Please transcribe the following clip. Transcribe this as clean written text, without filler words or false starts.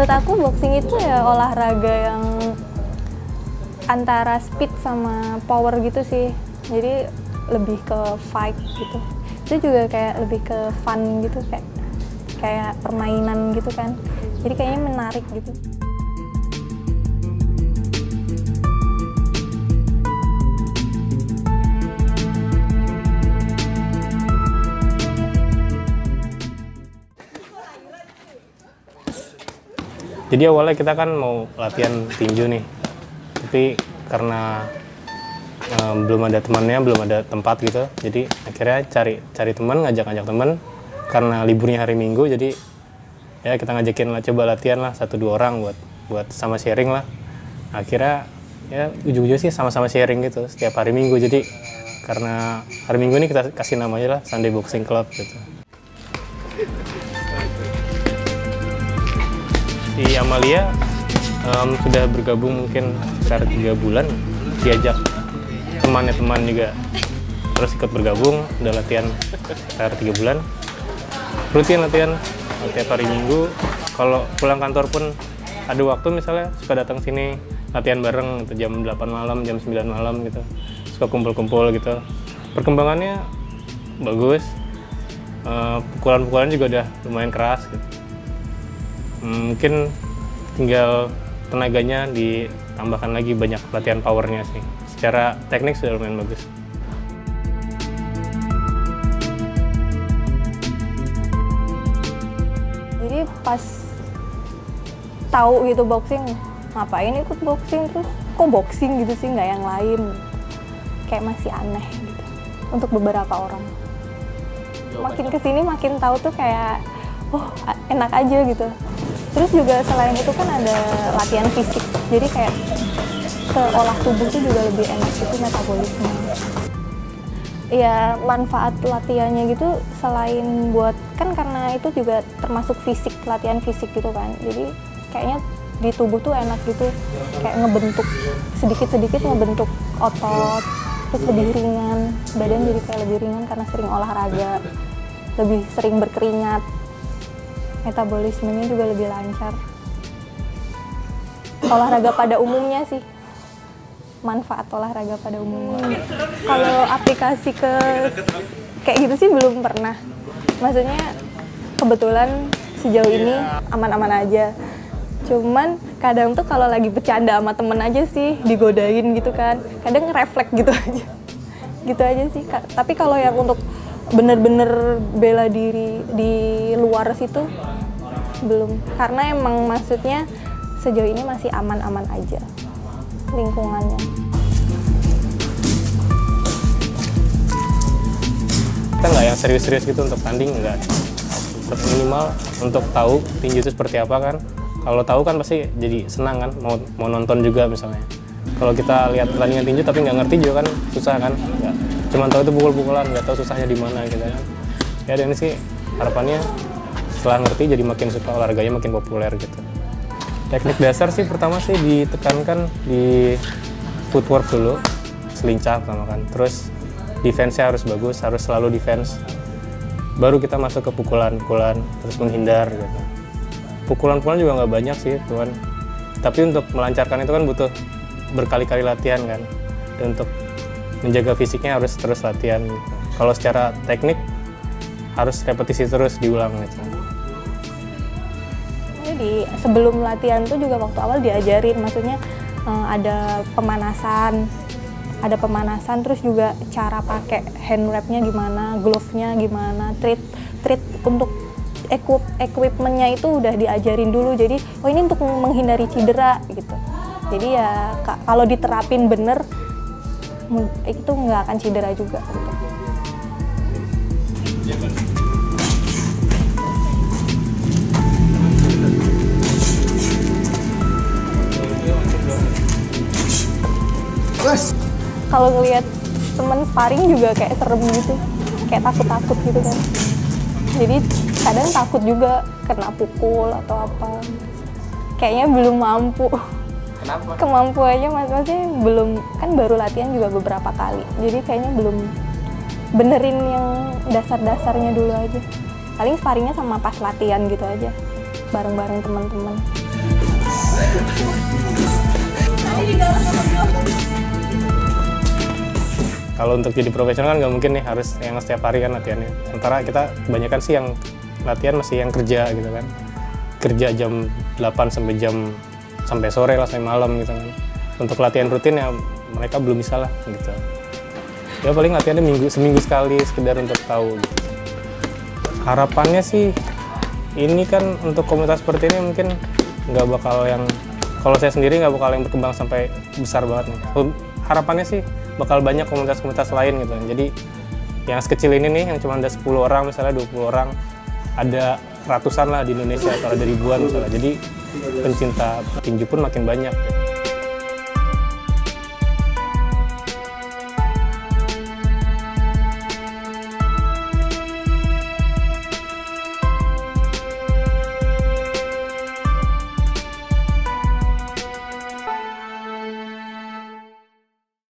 Menurut aku boxing itu ya olahraga yang antara speed sama power gitu sih. Jadi lebih ke fight gitu. Itu juga kayak lebih ke fun gitu, kayak permainan gitu kan. Jadi kayaknya menarik gitu. Jadi awalnya kita kan mau latihan tinju nih, tapi karena belum ada temannya, belum ada tempat gitu, jadi akhirnya cari teman, ngajak teman. Karena liburnya hari Minggu, jadi ya kita ngajakin lah, coba latihan lah 1-2 orang buat sama sharing lah. Akhirnya ya ujung-ujungnya sih sama-sama sharing gitu setiap hari Minggu. Jadi karena hari Minggu ini kita kasih namanya lah Sunday Boxing Club gitu. Si Amalia sudah bergabung mungkin sekitar 3 bulan, diajak teman juga terus ikut bergabung, udah latihan sekitar 3 bulan. Rutin latihan tiap hari Minggu. Kalau pulang kantor pun ada waktu misalnya suka datang sini latihan bareng gitu, jam 8 malam, jam 9 malam gitu. Suka kumpul-kumpul gitu. Perkembangannya bagus. Pukulan-pukulan juga udah lumayan keras gitu. Mungkin tinggal tenaganya ditambahkan lagi, banyak latihan powernya sih. Secara teknik sudah lumayan bagus. Jadi pas tahu gitu boxing, ngapain ikut boxing, terus kok boxing gitu sih, nggak yang lain. Kayak masih aneh gitu untuk beberapa orang. Makin kesini makin tahu tuh kayak, oh enak aja gitu. Terus juga selain itu kan ada latihan fisik, jadi kayak seolah tubuh tuh juga lebih enak gitu metabolisme. Ya manfaat latihannya gitu selain buat, kan karena itu juga termasuk fisik, latihan fisik gitu kan. Jadi kayaknya di tubuh tuh enak gitu, kayak ngebentuk, sedikit-sedikit ngebentuk otot, terus lebih ringan, badan jadi kayak lebih ringan karena sering olahraga, lebih sering berkeringat. Metabolismenya juga lebih lancar. Olahraga pada umumnya sih, manfaat olahraga pada umumnya. Kalau aplikasi kayak gitu sih belum pernah. Maksudnya kebetulan sejauh ini aman-aman aja. Cuman kadang tuh kalau lagi bercanda sama temen aja sih digodain gitu kan. Kadang refleks gitu aja. Gitu aja sih. Tapi kalau yang untuk bener-bener bela diri di luar situ belum, karena emang maksudnya sejauh ini masih aman-aman aja lingkungannya. Kita nggak yang serius-serius gitu untuk tanding, nggak. Minimal untuk tahu tinju itu seperti apa kan. Kalau tahu kan pasti jadi senang kan, mau nonton juga misalnya. Kalau kita lihat pertandingan tinju tapi nggak ngerti juga kan susah kan. Nggak, cuma tahu itu pukul-pukulan, nggak tahu susahnya di mana gitu kan. Ya dan ini sih harapannya setelah ngerti jadi makin suka olahraganya, makin populer gitu. Teknik dasar sih pertama sih ditekankan di footwork dulu, selincah pertama kan. Terus defense-nya harus bagus, harus selalu defense. Baru kita masuk ke pukulan-pukulan, terus menghindar gitu. Pukulan-pukulan juga nggak banyak sih tuan. Tapi untuk melancarkan itu kan butuh berkali-kali latihan kan. Dan untuk menjaga fisiknya harus terus latihan gitu. Kalau secara teknik harus repetisi terus diulang gitu. Jadi sebelum latihan tuh juga waktu awal diajarin, maksudnya ada pemanasan, terus juga cara pakai hand wrap-nya gimana, glove-nya gimana, treat untuk equipment-nya itu udah diajarin dulu. Jadi oh ini untuk menghindari cedera gitu. Jadi ya kalau diterapin bener itu nggak akan cedera juga gitu. Kalau ngelihat temen sparring juga kayak serem gitu, kayak takut-takut gitu kan. Jadi kadang takut juga kena pukul atau apa. Kayaknya belum mampu. Kenapa? Kemampuannya maksudnya belum, kan baru latihan juga beberapa kali. Jadi kayaknya belum benerin yang dasar-dasarnya dulu aja. Paling sparringnya sama pas latihan gitu aja, bareng-bareng teman-teman. Kalau untuk jadi profesional kan nggak mungkin nih harus yang setiap hari kan latihannya. Sementara kita kebanyakan sih yang latihan masih yang kerja gitu kan. Kerja jam 8 sampai sore lah, sampai malam gitu kan. Untuk latihan rutin ya mereka belum bisa lah gitu. Ya paling latihannya seminggu sekali sekedar untuk tahu gitu. Harapannya sih ini kan untuk komunitas seperti ini mungkin nggak bakal yang, kalau saya sendiri nggak bakal yang berkembang sampai besar banget nih. Harapannya sih bakal banyak komunitas-komunitas lain gitu. Jadi yang sekecil ini nih yang cuma ada 10 orang misalnya, 20 orang, ada ratusan lah di Indonesia atau ada ribuan misalnya. Jadi pencinta tinju pun makin banyak gitu.